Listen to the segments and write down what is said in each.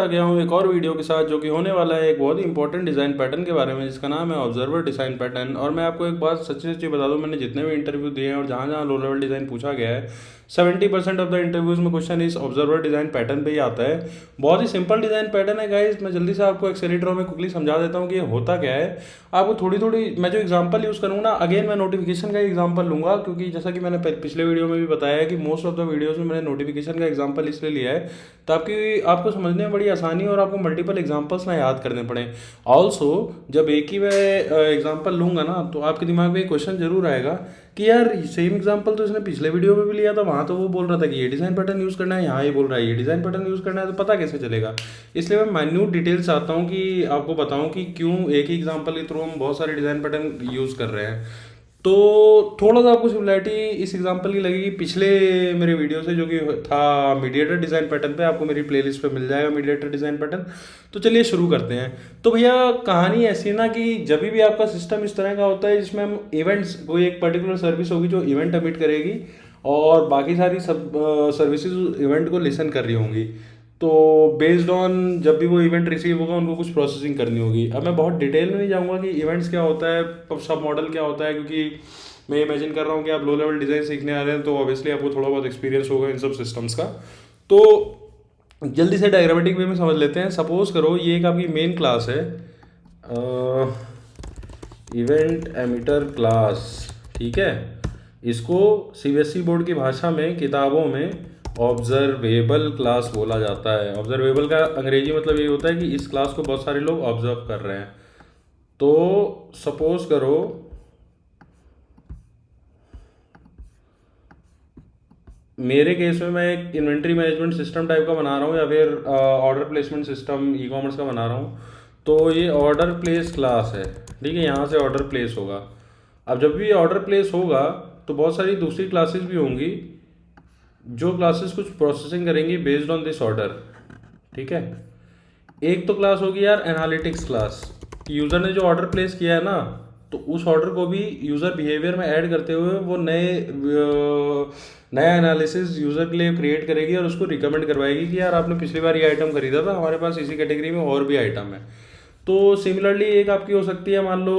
आ गया हूँ एक और वीडियो के साथ जो कि होने वाला है एक बहुत ही इंपॉर्टेंट डिज़ाइन पैटर्न के बारे में जिसका नाम है ऑब्जर्वर डिज़ाइन पैटर्न। और मैं आपको एक बात सच्ची सच्ची बता दूं, मैंने जितने भी इंटरव्यू दिए हैं और जहाँ जहाँ लो लेवल डिज़ाइन पूछा गया है 70% ऑफ द इंटरव्यूज़ में क्वेश्चन इस ऑब्जर्वर डिज़ाइन पैटर्न पे ही आता है। बहुत ही सिंपल डिज़ाइन पैटर्न है गाइस। मैं जल्दी से आपको एक्सेलेटर में क्विकली समझा देता हूँ कि ये होता क्या है। आपको थोड़ी थोड़ी मैं जो एग्जांपल यूज़ करूँगा ना, अगेन मैं नोटिफिकेशन का एग्जांपल लूँगा क्योंकि जैसा कि मैंने पिछले वीडियो में भी बताया है कि मोस्ट ऑफ द वीडियोज़ में मैंने नोटिफिकेशन का एग्जांपल इसलिए लिया है ताकि आपको समझने में बड़ी आसानी और आपको मल्टीपल एग्जांपल्स ना याद करने पड़े। ऑल्सो जब एक ही मैं एग्जांपल लूँगा ना तो आपके दिमाग में एक क्वेश्चन जरूर आएगा कि यार सेम एग्जांपल तो इसने पिछले वीडियो में भी लिया था, वहाँ तो वो बोल रहा था कि ये डिज़ाइन पैटर्न यूज़ करना है, यहाँ ये बोल रहा है ये डिज़ाइन पैटर्न यूज़ करना है, तो पता कैसे चलेगा। इसलिए मैं माइन्यूट डिटेल्स चाहता हूँ कि आपको बताऊँ कि क्यों एक ही एग्जांपल के थ्रू हम बहुत सारे डिज़ाइन पैटर्न यूज़ कर रहे हैं। तो थोड़ा सा आपको सिमिलरिटी इस एग्जांपल की लगेगी पिछले मेरे वीडियो से जो कि था मीडिएटर डिज़ाइन पैटर्न पे। आपको मेरी प्लेलिस्ट पे मिल जाएगा मीडिएटर डिज़ाइन पैटर्न। तो चलिए शुरू करते हैं। तो भैया कहानी ऐसी है ना कि जब भी आपका सिस्टम इस तरह का होता है जिसमें हम इवेंट्स, कोई एक पर्टिकुलर सर्विस होगी जो इवेंट एमिट करेगी और बाकी सारी सब सर्विसेज इवेंट को लिसन कर रही होंगी। तो बेस्ड ऑन जब भी वो इवेंट रिसीव होगा उनको कुछ प्रोसेसिंग करनी होगी। अब मैं बहुत डिटेल में नहीं जाऊंगा कि इवेंट्स क्या होता है, सब मॉडल क्या होता है, क्योंकि मैं इमेजिन कर रहा हूँ कि आप लो लेवल डिज़ाइन सीखने आ रहे हैं तो ऑब्वियसली आपको थोड़ा बहुत एक्सपीरियंस होगा इन सब सिस्टम्स का। तो जल्दी से डायग्रामेटिक वे में समझ लेते हैं। सपोज करो ये एक आपकी मेन क्लास है, इवेंट एमिटर क्लास, ठीक है। इसको सीबीएसई बोर्ड की भाषा में किताबों में ऑब्जर्वेबल क्लास बोला जाता है। ऑब्जर्वेबल का अंग्रेजी मतलब ये होता है कि इस क्लास को बहुत सारे लोग ऑब्जर्व कर रहे हैं। तो सपोज करो मेरे केस में मैं एक इन्वेंट्री मैनेजमेंट सिस्टम टाइप का बना रहा हूँ या फिर order placement system e commerce का बना रहा हूँ। तो ये ऑर्डर प्लेस क्लास है, ठीक है। यहाँ से ऑर्डर प्लेस होगा। अब जब भी ऑर्डर प्लेस होगा तो बहुत सारी दूसरी क्लासेस भी होंगी जो क्लासेस कुछ प्रोसेसिंग करेंगी बेस्ड ऑन दिस ऑर्डर, ठीक है। एक तो क्लास होगी यार एनालिटिक्स क्लास, यूज़र ने जो ऑर्डर प्लेस किया है ना तो उस ऑर्डर को भी यूज़र बिहेवियर में ऐड करते हुए वो नया एनालिसिस यूज़र के लिए क्रिएट करेगी और उसको रिकमेंड करवाएगी कि यार आपने पिछली बार ये आइटम खरीदा था, हमारे पास इसी कैटेगरी में और भी आइटम है। तो सिमिलरली एक आपकी हो सकती है, मान लो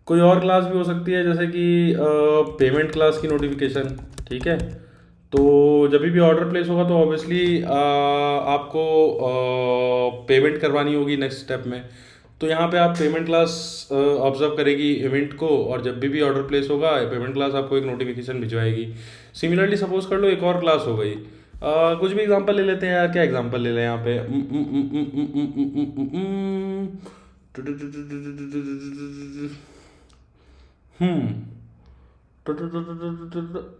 कोई और क्लास भी हो सकती है जैसे कि पेमेंट क्लास की नोटिफिकेशन, ठीक है। तो जब भी ऑर्डर प्लेस होगा तो ऑब्वियसली आपको पेमेंट करवानी होगी नेक्स्ट स्टेप में। तो यहाँ पे आप पेमेंट क्लास ऑब्जर्व करेगी इवेंट को और जब भी ऑर्डर प्लेस होगा पेमेंट क्लास आपको एक नोटिफिकेशन भिजवाएगी। सिमिलरली सपोज कर लो एक और क्लास हो गई। कुछ भी एग्जांपल ले लेते हैं यार, क्या एग्जांपल ले लें यहाँ पे।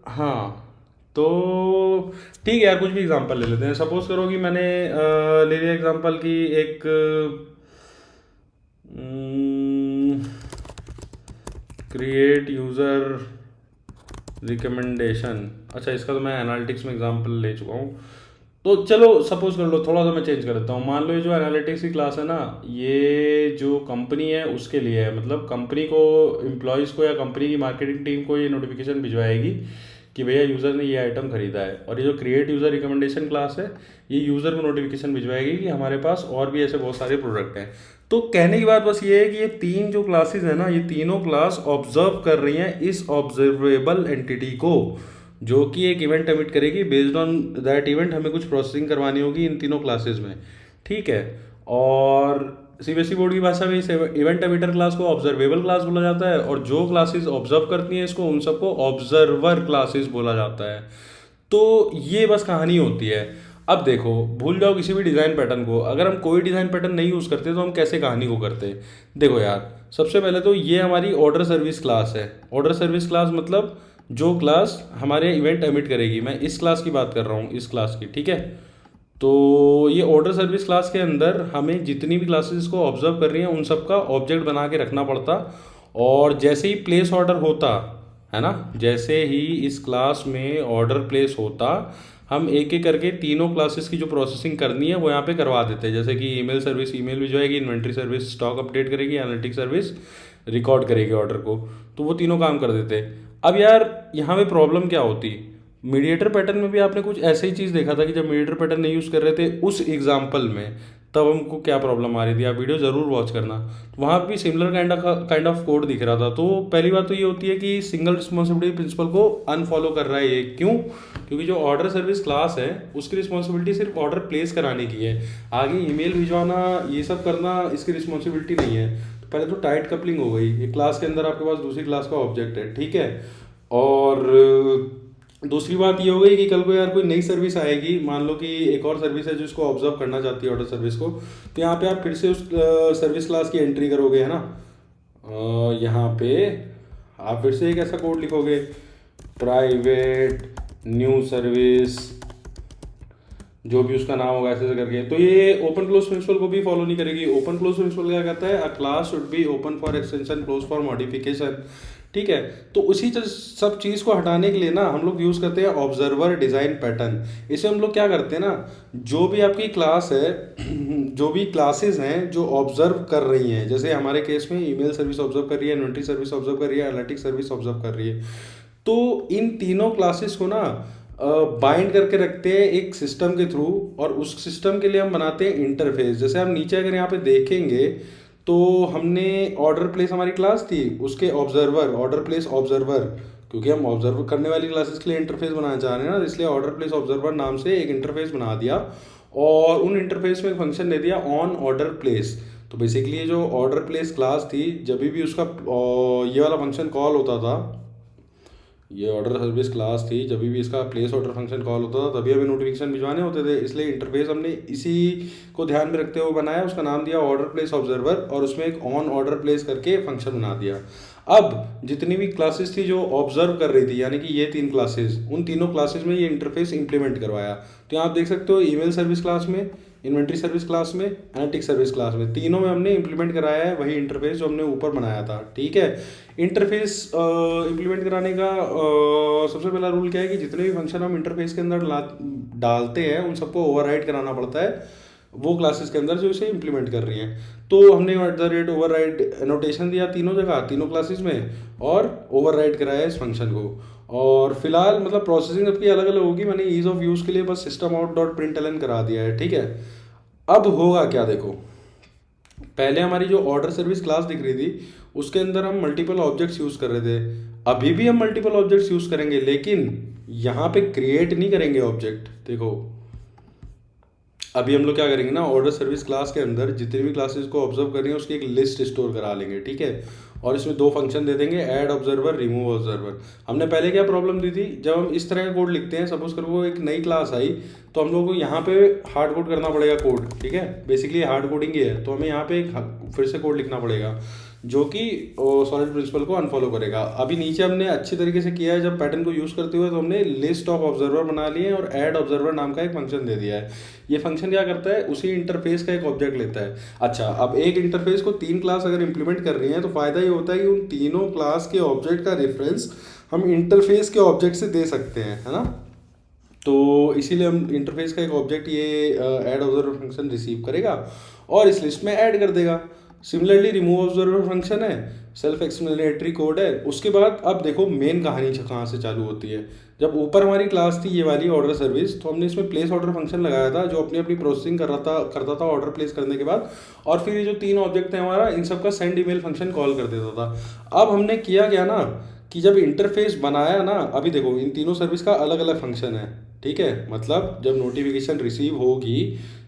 हाँ, तो ठीक है यार, कुछ भी एग्जांपल ले लेते हैं। सपोज करो कि मैंने ले लिया एग्जांपल की एक क्रिएट यूज़र रिकमेंडेशन। अच्छा, इसका तो मैं एनालिटिक्स में एग्जांपल ले चुका हूँ। तो चलो सपोज कर लो, थोड़ा सा मैं चेंज कर देता हूँ। मान लो ये जो एनालिटिक्स की क्लास है ना, ये जो कंपनी है उसके लिए है। मतलब कंपनी को, एम्प्लॉयज़ को या कंपनी की मार्केटिंग टीम को ये नोटिफिकेशन भिजवाएगी कि भैया यूज़र ने ये आइटम खरीदा है। और ये जो क्रिएट यूज़र रिकमेंडेशन क्लास है ये यूज़र को नोटिफिकेशन भिजवाएगी कि हमारे पास और भी ऐसे बहुत सारे प्रोडक्ट हैं। तो कहने की बात बस ये है कि ये तीन जो क्लासेस है ना, ये तीनों क्लास ऑब्जर्व कर रही हैं इस ऑब्जर्वेबल एंटिटी को, जो कि एक इवेंट एमिट करेगी। बेस्ड ऑन दैट इवेंट हमें कुछ प्रोसेसिंग करवानी होगी इन तीनों क्लासेस में, ठीक है। और सीबीएसई बोर्ड की भाषा में इस इवेंट एमिटर क्लास को ऑब्जर्वेबल क्लास बोला जाता है और जो क्लासेस ऑब्जर्व करती हैं इसको उन सबको ऑब्जर्वर क्लासेस बोला जाता है। तो ये बस कहानी होती है। अब देखो, भूल जाओ किसी भी डिज़ाइन पैटर्न को। अगर हम कोई डिज़ाइन पैटर्न नहीं यूज़ करते तो हम कैसे कहानी को करते। देखो यार, सबसे पहले तो ये हमारी ऑर्डर सर्विस क्लास है। ऑर्डर सर्विस क्लास मतलब जो क्लास हमारे इवेंट एमिट करेगी। मैं इस क्लास की बात कर रहा हूँ, इस क्लास की, ठीक है। तो ये ऑर्डर सर्विस क्लास के अंदर हमें जितनी भी क्लासेस को ऑब्जर्व कर रही हैं उन सब का ऑब्जेक्ट बना के रखना पड़ता। और जैसे ही प्लेस ऑर्डर होता है ना, जैसे ही इस क्लास में ऑर्डर प्लेस होता, हम एक एक करके तीनों क्लासेस की जो प्रोसेसिंग करनी है वो यहाँ पे करवा देते हैं। जैसे कि ईमेल सर्विस ईमेल भिजवाएगी, इन्वेंट्री सर्विस स्टॉक अपडेट करेगी, एनालिटिक सर्विस रिकॉर्ड करेगी ऑर्डर को। तो वो तीनों काम कर देते। अब यार यहाँ पे प्रॉब्लम क्या होती, मीडिएटर पैटर्न में भी आपने कुछ ऐसे ही चीज़ देखा था कि जब मीडिएटर पैटर्न नहीं यूज़ कर रहे थे उस एग्जाम्पल में, तब हमको क्या प्रॉब्लम आ रही थी। आप वीडियो ज़रूर वॉच करना। तो वहाँ पे भी सिमिलर काइंड ऑफ कोड दिख रहा था। तो पहली बात तो ये होती है कि सिंगल रिस्पॉन्सिबिलिटी प्रिंसिपल को अनफॉलो कर रहा है ये। क्यों? क्योंकि जो ऑर्डर सर्विस क्लास है उसकी रिस्पॉन्सिबिलिटी सिर्फ ऑर्डर प्लेस कराने की है, आगे ईमेल भिजवाना ये सब करना इसकी रिस्पॉन्सिबिलिटी नहीं है। तो पहले तो टाइट कपलिंग हो गई, एक क्लास के अंदर आपके पास दूसरी क्लास का ऑब्जेक्ट है, ठीक है। और दूसरी बात ये हो गई कि कल को यार कोई नई सर्विस आएगी, मान लो कि एक और सर्विस है जो इसको ऑब्जर्व करना चाहती है ऑर्डर सर्विस को, तो यहाँ पे आप फिर से उस सर्विस क्लास की एंट्री करोगे, है ना। यहाँ पे आप फिर से एक ऐसा कोड लिखोगे, प्राइवेट न्यू सर्विस, जो भी उसका नाम होगा ऐसे ऐसे करके। तो ये ओपन क्लोज प्रिंसिपल को भी फॉलो नहीं करेगी। ओपन क्लोज प्रिंसिपल क्या कहता है, अ class should be open for extension, close for modification, ठीक है। तो उसी सब चीज़ को हटाने के लिए ना हम लोग यूज़ करते हैं ऑब्जर्वर डिज़ाइन पैटर्न। इसे हम लोग क्या करते हैं ना, जो भी आपकी क्लास है, जो भी क्लासेस हैं जो ऑब्जर्व कर रही हैं, जैसे हमारे केस में ईमेल सर्विस ऑब्जर्व कर रही है, इन्वेंट्री सर्विस ऑब्जर्व कर रही है, एनालिटिक्स सर्विस ऑब्जर्व कर रही है, तो इन तीनों क्लासेस को ना बाइंड करके रखते हैं एक सिस्टम के थ्रू, और उस सिस्टम के लिए हम बनाते हैं इंटरफेस। जैसे आप नीचे अगर यहाँ पे देखेंगे तो हमने ऑर्डर प्लेस हमारी क्लास थी, उसके ऑब्जर्वर, ऑर्डर प्लेस ऑब्जर्वर, क्योंकि हम ऑब्जर्व करने वाली क्लासेस के लिए इंटरफेस बनाना चाह रहे हैं ना, इसलिए ऑर्डर प्लेस ऑब्जर्वर नाम से एक इंटरफेस बना दिया, और उन इंटरफेस में एक फंक्शन दे दिया ऑन ऑर्डर प्लेस। तो बेसिकली जो ऑर्डर प्लेस क्लास थी, जब भी उसका ये वाला फंक्शन कॉल होता था, ये ऑर्डर सर्विस क्लास थी, जब भी इसका प्लेस ऑर्डर फंक्शन कॉल होता था तभी हमें नोटिफिकेशन भिजवाने होते थे, इसलिए इंटरफेस हमने इसी को ध्यान में रखते हुए बनाया, उसका नाम दिया ऑर्डर प्लेस ऑब्जर्वर, और उसमें एक ऑन ऑर्डर प्लेस करके फंक्शन बना दिया। अब जितनी भी क्लासेस थी जो ऑब्जर्व कर रही थी, यानी कि ये 3 क्लासेस, उन तीनों क्लासेस में ये इंटरफेस इंप्लीमेंट करवाया। तो यहाँ आप देख सकते हो ईमेल सर्विस क्लास में, इन्वेंट्री सर्विस क्लास में, एनालिटिक्स सर्विस क्लास में, तीनों में हमने इंप्लीमेंट कराया है वही इंटरफेस जो हमने ऊपर बनाया था, ठीक है। इंटरफेस इंप्लीमेंट कराने का सबसे पहला रूल क्या है कि जितने भी फंक्शन हम इंटरफेस के अंदर डालते हैं उन सबको ओवरराइड कराना पड़ता है वो क्लासेस के अंदर जो इसे इंप्लीमेंट कर रही हैं। तो हमने @ ओवरराइड नोटेशन दिया तीनों जगह, तीनों क्लासेस में, और ओवरराइड कराया इस फंक्शन को। और फिलहाल मतलब प्रोसेसिंग सबकी अलग अलग होगी, मैंने ईज ऑफ यूज़ के लिए बस सिस्टम आउट डॉट प्रिंटलन करा दिया है, ठीक है। अब होगा क्या, देखो, पहले हमारी जो ऑर्डर सर्विस क्लास दिख रही थी उसके अंदर हम मल्टीपल ऑब्जेक्ट्स यूज़ कर रहे थे, अभी भी हम मल्टीपल ऑब्जेक्ट्स यूज़ करेंगे, लेकिन यहाँ पे क्रिएट नहीं करेंगे ऑब्जेक्ट। देखो अभी हम लोग क्या करेंगे ना, ऑर्डर सर्विस क्लास के अंदर जितनी भी क्लासेस को ऑब्जर्व कर रही हैं उसकी एक लिस्ट स्टोर करा लेंगे, ठीक है। और इसमें 2 फंक्शन दे देंगे, ऐड ऑब्जर्वर, रिमूव ऑब्जर्वर। हमने पहले क्या प्रॉब्लम दी थी, जब हम इस तरह का कोड लिखते हैं, सपोज करो वो एक नई क्लास आई, तो हम लोग को यहाँ पे हार्ड कोड करना पड़ेगा कोड, ठीक है। बेसिकली हार्ड कोडिंग ही है, तो हमें यहाँ पे फिर से कोड लिखना पड़ेगा जो कि सॉलिड प्रिंसिपल को अनफॉलो करेगा। अभी नीचे हमने अच्छी तरीके से किया है, जब पैटर्न को यूज़ करते हुए, तो हमने लिस्ट ऑफ ऑब्जर्वर बना लिए और ऐड ऑब्जर्वर नाम का एक फंक्शन दे दिया है। ये फंक्शन क्या करता है, उसी इंटरफेस का एक ऑब्जेक्ट लेता है। अच्छा, अब एक इंटरफेस को 3 क्लास अगर इंप्लीमेंट कर रही है तो फायदा ये होता है कि उन तीनों क्लास के ऑब्जेक्ट का रेफरेंस हम इंटरफेस के ऑब्जेक्ट से दे सकते हैं, है ना। तो इसीलिए हम इंटरफेस का एक ऑब्जेक्ट ये ऐड ऑब्जर्वर फंक्शन रिसीव करेगा और इस लिस्ट में ऐड कर देगा। सिमिलरली रिमूव ऑब्जर्वर फंक्शन है, सेल्फ एक्सप्लेनेटरी कोड है। उसके बाद अब देखो मेन कहानी कहाँ से चालू होती है। जब ऊपर हमारी क्लास थी ये वाली ऑर्डर सर्विस, तो हमने इसमें प्लेस ऑर्डर फंक्शन लगाया था जो अपनी अपनी प्रोसेसिंग करता था ऑर्डर प्लेस करने के बाद, और फिर ये जो 3 ऑब्जेक्ट थे हमारा, इन सब का सेंड ईमेल फंक्शन कॉल कर देता था। अब हमने किया क्या ना कि जब इंटरफेस बनाया ना, अभी देखो इन तीनों सर्विस का अलग अलग फंक्शन है, ठीक है। मतलब जब नोटिफिकेशन रिसीव होगी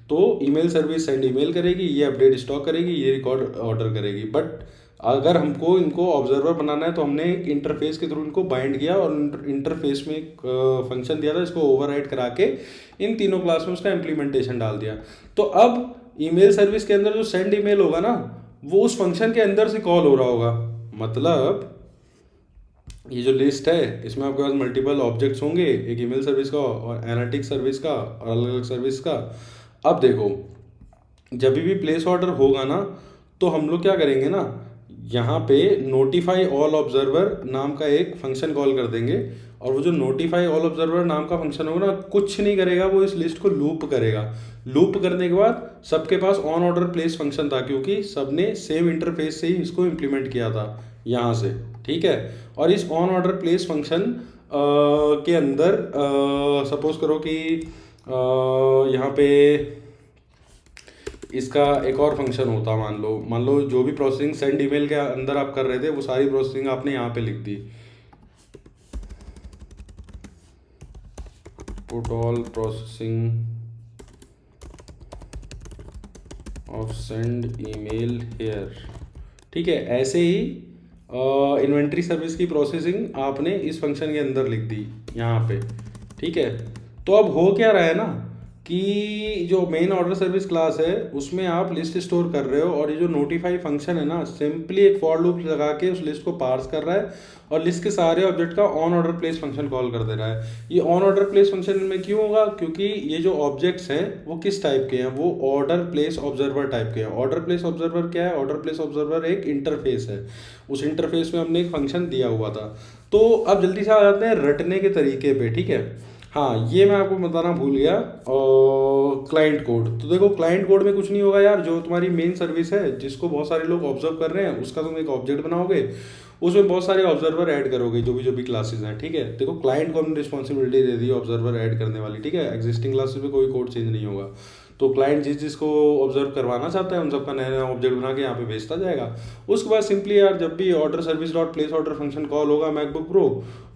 तो ईमेल सर्विस सेंड ईमेल करेगी, ये अपडेट स्टॉक करेगी, ये रिकॉर्ड ऑर्डर करेगी। बट अगर हमको इनको ऑब्जर्वर बनाना है तो हमने एक इंटरफेस के थ्रू इनको बाइंड किया और इंटरफेस में एक फंक्शन दिया था, इसको ओवरराइड करा के इन तीनों क्लास में उसका इम्प्लीमेंटेशन डाल दिया। तो अब ईमेल सर्विस के अंदर जो सेंड ईमेल होगा ना, वो उस फंक्शन के अंदर से कॉल हो रहा होगा। मतलब ये जो लिस्ट है इसमें आपके पास मल्टीपल ऑब्जेक्ट्स होंगे, एक ईमेल सर्विस का और एनालिटिक्स सर्विस का और अलग अलग सर्विस का। अब देखो जब भी प्लेस ऑर्डर होगा ना, तो हम लोग क्या करेंगे ना, यहाँ पे नोटिफाई ऑल ऑब्जर्वर नाम का एक फंक्शन कॉल कर देंगे, और वो जो नोटिफाई ऑल ऑब्जर्वर नाम का फंक्शन होगा ना, कुछ नहीं करेगा, वो इस लिस्ट को लूप करेगा। लूप करने के बाद सबके pass on order place function था, क्योंकि सबने सेम इंटरफेस से ही इसको इम्प्लीमेंट किया था यहाँ से, ठीक है। और इस ऑन ऑर्डर प्लेस फंक्शन के अंदर सपोज करो कि यहाँ पे इसका एक और फंक्शन होता, मान लो जो भी प्रोसेसिंग सेंड ईमेल के अंदर आप कर रहे थे वो सारी प्रोसेसिंग आपने यहाँ पे लिख दी, put all processing of send email here. ठीक है, ऐसे ही इन्वेंट्री सर्विस की प्रोसेसिंग आपने इस फंक्शन के अंदर लिख दी यहाँ पे। ठीक है, तो अब हो क्या रहा है ना कि जो मेन ऑर्डर सर्विस क्लास है उसमें आप लिस्ट स्टोर कर रहे हो, और ये जो नोटिफाई फंक्शन है ना सिंपली एक फॉर लूप लगा के उस लिस्ट को पार्स कर रहा है और लिस्ट के सारे ऑब्जेक्ट का on order place function call कर दे रहा है। ये ऑन ऑर्डर प्लेस फंक्शन में क्यों होगा? क्योंकि ये जो ऑब्जेक्ट्स हैं वो किस टाइप के हैं, वो ऑर्डर प्लेस ऑब्जर्वर टाइप के हैं। ऑर्डर प्लेस ऑब्जर्वर क्या है? ऑर्डर प्लेस ऑब्जर्वर एक इंटरफेस है, उस इंटरफेस में हमने एक फंक्शन दिया हुआ था। तो अब जल्दी से आ जाते हैं रटने के तरीके पे। ठीक है, हाँ ये मैं आपको बताना भूल गया, क्लाइंट कोड। तो देखो क्लाइंट कोड में कुछ नहीं होगा यार, जो तुम्हारी मेन सर्विस है जिसको बहुत सारे लोग ऑब्जर्व कर रहे हैं उसका तुम एक ऑब्जेक्ट बनाओगे, उसमें बहुत सारे ऑब्जर्वर ऐड करोगे जो भी क्लासेस हैं। ठीक है, देखो क्लाइंट को हमने रिस्पॉन्सिबिलिटी दे दी ऑब्जर्वर ऐड करने वाली। ठीक है, एग्जिस्टिंग क्लासेस में कोई कोड चेंज नहीं होगा। तो क्लाइंट जिसको ऑब्जर्व करवाना चाहता है उन सबका नया नया ऑब्जेक्ट बना के यहाँ पे भेजता जाएगा। उसके बाद सिंपली यार जब भी order service dot place order function call होगा मैकबुक प्रो,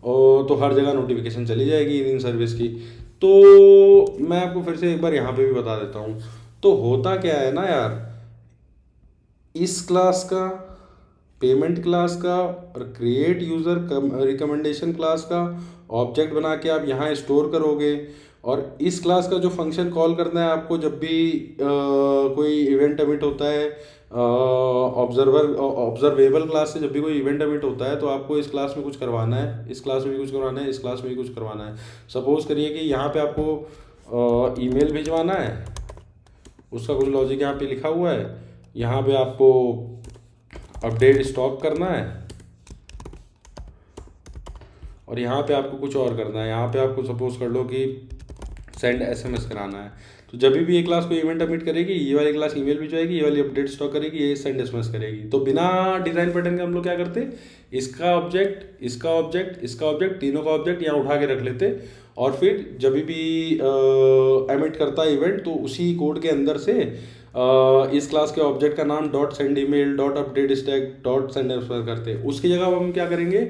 तो हर जगह नोटिफिकेशन चली जाएगी इन सर्विस की। तो मैं आपको फिर से एक बार यहाँ पे भी बता देता हूँ। तो होता क्या है ना यार, इस क्लास का, पेमेंट क्लास का और क्रिएट यूज़र रिकमेंडेशन क्लास का ऑब्जेक्ट बना के आप यहाँ स्टोर करोगे, और इस क्लास का जो फंक्शन कॉल करना है आपको जब भी कोई इवेंट एमिट होता है, ऑब्जर्वेबल क्लास से जब भी कोई इवेंट एमिट होता है तो आपको इस क्लास में कुछ करवाना है, इस क्लास में भी कुछ करवाना है, इस क्लास में भी कुछ करवाना है। सपोज करिए कि यहाँ पे आपको ईमेल भिजवाना है, उसका कुछ लॉजिक यहाँ पे लिखा हुआ है। यहाँ पे आपको अपडेट स्टॉक करना है, और यहाँ पे आपको कुछ और करना है। यहाँ पे आपको सपोज कर लो कि सेंड एसएमएस कराना है। तो जब भी ये क्लास को इवेंट एमिट करेगी ये वाली क्लास ईमेल भिजवाएगी, ये वाली अपडेट स्टॉक करेगी, ये सेंड एसएमएस करेगी। तो बिना डिज़ाइन पैटर्न के हम लोग क्या करते, इसका ऑब्जेक्ट, इसका ऑब्जेक्ट, इसका ऑब्जेक्ट, तीनों का ऑब्जेक्ट यहाँ उठा के रख लेते, और फिर जब भी एमिट करता है इवेंट तो उसी कोड के अंदर से इस क्लास के ऑब्जेक्ट का नाम dot send email dot update stack dot send SMS करते। उसकी जगह हम क्या करेंगे,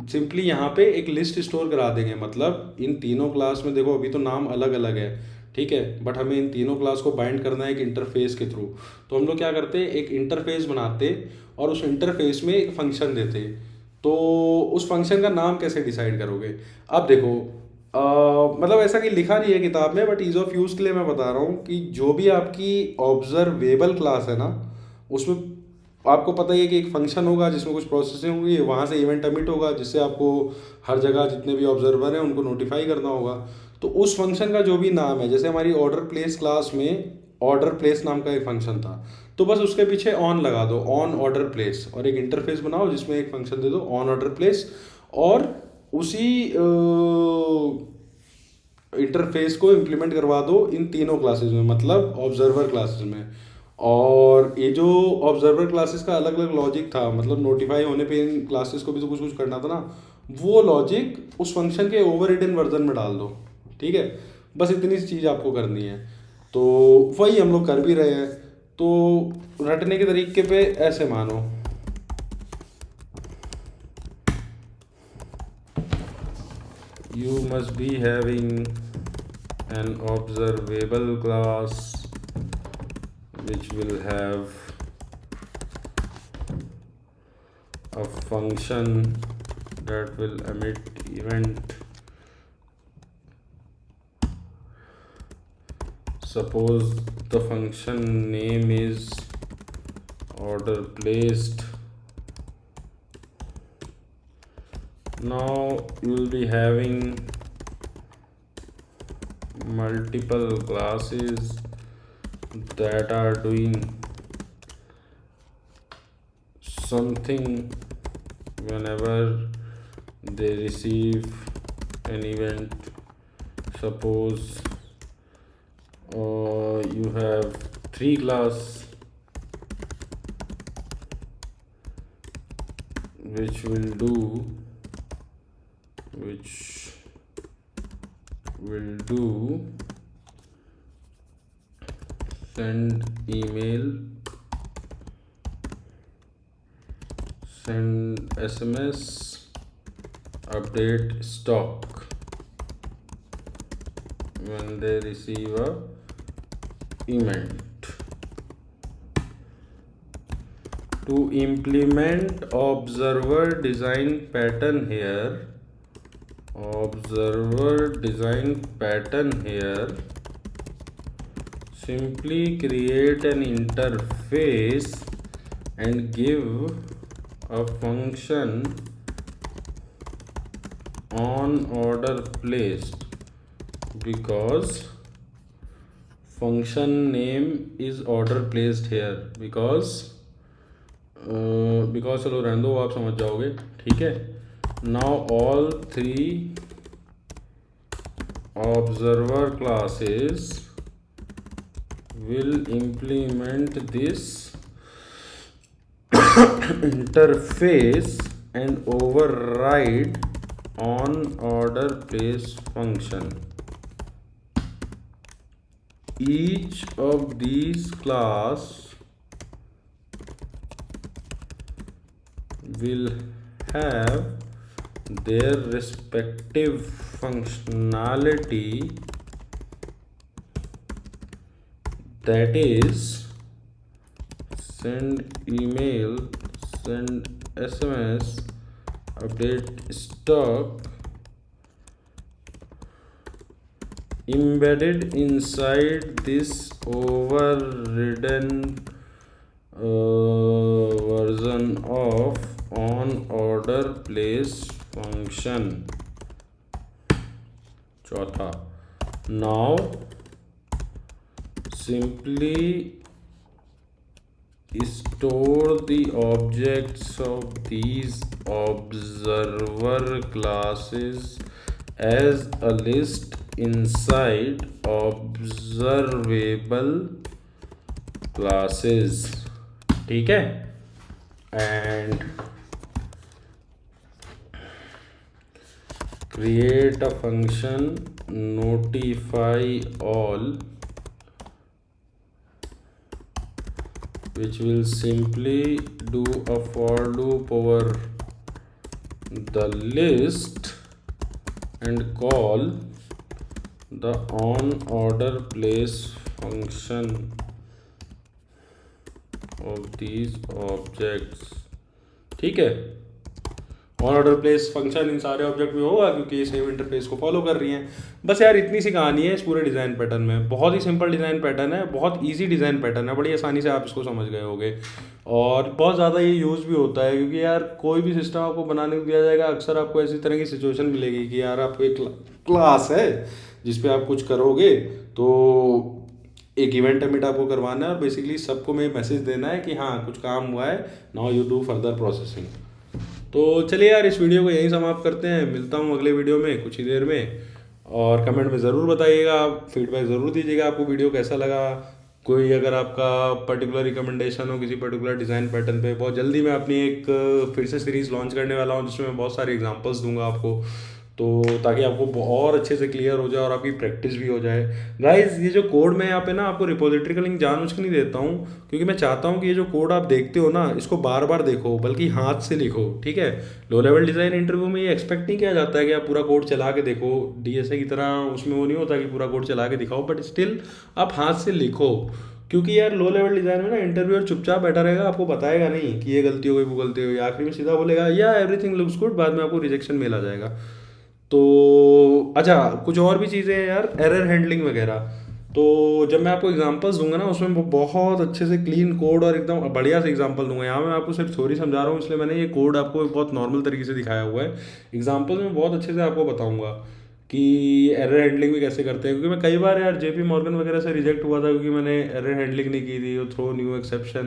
सिंपली यहाँ पे एक लिस्ट स्टोर करा देंगे। मतलब इन तीनों क्लास में देखो अभी तो नाम अलग अलग है, ठीक है, बट हमें इन तीनों क्लास को बाइंड करना है एक इंटरफेस के थ्रू। तो हम लोग क्या करते, एक इंटरफेस बनाते और उस इंटरफेस में एक फंक्शन देते। तो उस फंक्शन का नाम कैसे डिसाइड करोगे? अब देखो मतलब ऐसा कि लिखा नहीं है किताब में, बट ईज ऑफ यूज़ के लिए मैं बता रहा हूँ कि जो भी आपकी ऑब्जर्वेबल क्लास है ना उसमें आपको पता ही है कि एक फंक्शन होगा जिसमें कुछ प्रोसेसिंग होगी, वहाँ से इवेंट एमिट होगा जिससे आपको हर जगह जितने भी ऑब्जर्वर हैं उनको नोटिफाई करना होगा। तो उस फंक्शन का जो भी नाम है, जैसे हमारी ऑर्डर प्लेस क्लास में ऑर्डर प्लेस नाम का एक फंक्शन था, तो बस उसके पीछे ऑन लगा दो, ऑन ऑर्डर प्लेस, और एक इंटरफेस बनाओ जिसमें एक फंक्शन दे दो ऑन ऑर्डर प्लेस, और उसी इंटरफेस को इम्प्लीमेंट करवा दो इन तीनों क्लासेस में, मतलब ऑब्जर्वर क्लासेस में। और ये जो ऑब्जर्वर क्लासेस का अलग अलग लॉजिक था, मतलब नोटिफाई होने पे इन क्लासेस को भी तो कुछ कुछ करना था ना, वो लॉजिक उस फंक्शन के ओवर रिटन वर्जन में डाल दो। ठीक है, बस इतनी सी चीज़ आपको करनी है। तो वही हम लोग कर भी रहे हैं। तो रटने के तरीके पे ऐसे मानो, you must be having an observable class which will have a function that will emit event. Suppose the function name is order placed. Now you will be having multiple classes that are doing something whenever they receive an event. Suppose you have 3 classes which will do which will do send email, send SMS, update stock when they receive a event. To implement observer design pattern here, simply create an interface and give a function on order placed, because function name is order placed here, because चलो रहने दो, आप समझ जाओगे, ठीक है। Now all 3 observer classes will implement this interface and override on order place function. Each of these class will have their respective functionality, that is send email, send SMS, update stock, embedded inside this overridden version of on order place function. चौथा, now simply store the objects of these observer classes as a list inside observable classes, ठीक है। and create a function notify all, which will simply do a for loop over the list and call the on order place function of these objects, ठीक है। On order place function in सारे object में होगा क्योंकि ये same interface को follow कर रही हैं। बस यार इतनी सी कहानी है इस पूरे डिज़ाइन पैटर्न में। बहुत ही सिंपल डिज़ाइन पैटर्न है, बहुत इजी डिज़ाइन पैटर्न है, बड़ी आसानी से आप इसको समझ गए होगे और बहुत ज़्यादा ये यूज़ भी होता है क्योंकि यार कोई भी सिस्टम आपको बनाने को दिया जाएगा, अक्सर आपको ऐसी तरह की सिचुएशन मिलेगी कि यार आपको एक क्लास है जिस पे आप कुछ करोगे तो एक इवेंट एमिट आपको करवाना है और बेसिकली सबको मैं मैसेज देना है कि हाँ कुछ काम हुआ है, now you do further processing. तो चलिए यार इस वीडियो को यहीं समाप्त करते हैं, मिलता हूँ अगले वीडियो में कुछ ही देर में। और कमेंट में ज़रूर बताइएगा, आप फीडबैक ज़रूर दीजिएगा आपको वीडियो कैसा लगा। कोई अगर आपका पर्टिकुलर रिकमेंडेशन हो किसी पर्टिकुलर डिज़ाइन पैटर्न पे, बहुत जल्दी मैं अपनी एक फिर से सीरीज़ लॉन्च करने वाला हूँ जिसमें मैं बहुत सारे एग्जांपल्स दूंगा आपको, तो ताकि आपको और अच्छे से क्लियर हो जाए और आपकी प्रैक्टिस भी हो जाए। गाइस ये जो कोड मैं यहाँ पे ना आपको रिपोजिटरी का लिंक जानबूझ के नहीं देता हूँ क्योंकि मैं चाहता हूँ कि ये जो कोड आप देखते हो ना इसको बार बार देखो, बल्कि हाथ से लिखो, ठीक है। लो लेवल डिज़ाइन इंटरव्यू में ये एक्सपेक्ट नहीं किया जाता है कि आप पूरा कोड चला के देखो, डीएसए की तरह उसमें वो नहीं होता कि पूरा कोड चला के दिखाओ, बट स्टिल आप हाथ से लिखो क्योंकि यार लो लेवल डिज़ाइन में ना इंटरव्यूअर चुपचाप बैठा रहेगा, आपको बताएगा नहीं कि ये गलती हो गई वो गलती हो गई, आखिरी में सीधा बोलेगा या एवरीथिंग लुक्स गुड, बाद में आपको रिजेक्शन मेल आ जाएगा। तो अच्छा कुछ और भी चीज़ें हैं यार, एरर हैंडलिंग वगैरह, तो जब मैं आपको एग्जांपल्स दूंगा ना उसमें वो बहुत अच्छे से क्लीन कोड और एकदम बढ़िया से एग्जांपल दूंगा। यहाँ मैं आपको सिर्फ थ्योरी समझा रहा हूँ इसलिए मैंने ये कोड आपको बहुत नॉर्मल तरीके से दिखाया हुआ है। एग्जांपल्स में बहुत अच्छे से आपको बताऊंगा कि एरर हैंडलिंग भी कैसे करते हैं, क्योंकि मैं कई बार यार जेपी मॉर्गन वगैरह से रिजेक्ट हुआ था क्योंकि मैंने एरर हैंडलिंग नहीं की थी, थ्रो न्यू एक्सेप्शन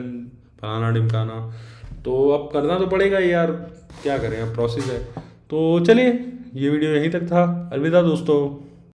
फलाना ढिमकाना। तो अब करना तो पड़ेगा यार, क्या करें, अब प्रोसेस है। तो चलिए ये वीडियो यहीं तक था, अलविदा दोस्तों।